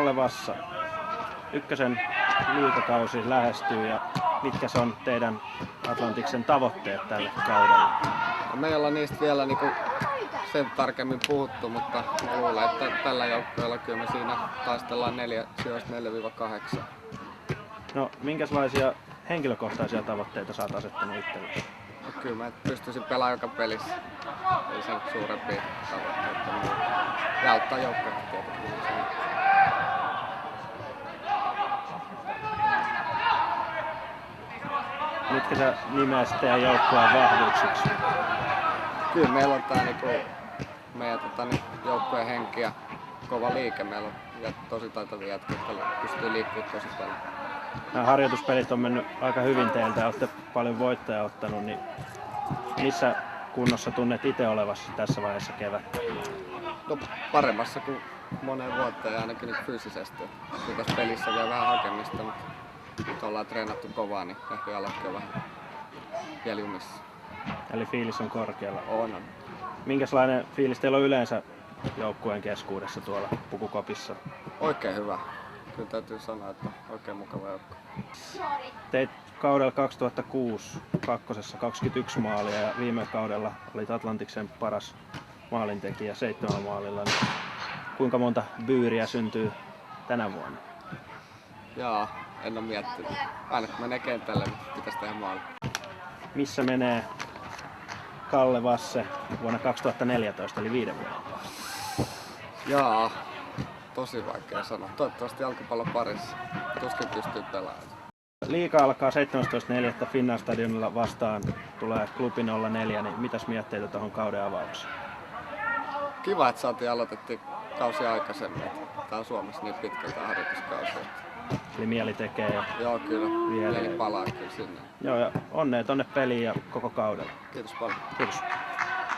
Kalle Vassa, ykkösen liigakausi lähestyy ja mitkä on teidän Atlantiksen tavoitteet tälle kaudelle? No, me ei olla niistä vielä sen tarkemmin puhuttu, mutta mä luulen, että tällä joukkueella kyllä me siinä taistellaan 4-8. No, minkälaisia henkilökohtaisia tavoitteita sä oot asettanut itsellesi? No, kyllä mä pystyisin pelaamaan joka pelissä. Ei sen suurempia tavoitteita. Ja auttaa joukkuetta tietenkin. Mitkä sä nimeäsit teidän joukkueen vahvuuksiksi? Kyllä meillä on tää meidän joukkueen henki ja kova liike. Meillä on tosi taitavia jätkiä, jotka pystyy liikkumaan tosi paljon. Nämä harjoituspelit on mennyt aika hyvin teiltä ja olette paljon voittoja ottanut, niin missä kunnossa tunnet itse olevasi tässä vaiheessa kevättä? No, paremmassa kuin moneen vuoteen ja ainakin nyt fyysisesti. Kyllä tässä pelissä vielä vähän hakemista, mutta nyt ollaan treenattu kovaa, niin ehkä jalatkin on vähän vielä jumissa. Eli fiilis on korkealla. On. Minkälainen fiilis teillä on yleensä joukkueen keskuudessa tuolla Pukukopissa? Oikein hyvä. Kyllä täytyy sanoa, että oikein mukava joukkue. Teit kaudella 2006 kakkosessa 21 maalia ja viime kaudella olit Atlantiksen paras maalintekijä 7 maalilla. Niin kuinka monta byyriä syntyy tänä vuonna? Jaa, en ole miettinyt. Aina kun menee kentälle, niin pitäisi tehdä maali. Missä menee Kalle Vasse vuonna 2014 eli 5 vuoden? Jaa, tosi vaikea sanoa. Toivottavasti jalkapallon parissa. Tuskin pystyy pelaamaan. Liiga alkaa 17.4. Finnair Stadionilla vastaan. Tulee klubi 04, niin mitäs mietteitä tuohon kauden avaukseen? Kiva, että aloitettiin kausi aikaisemmin. Tää on Suomessa niin pitkältä harjoituskausi. Eli mieli tekee ja joo, kyllä. Vielä Mieli palaa kyllä sinne. Joo, ja onnea tonne peliin ja koko kaudella. Kiitos paljon. Kiitos.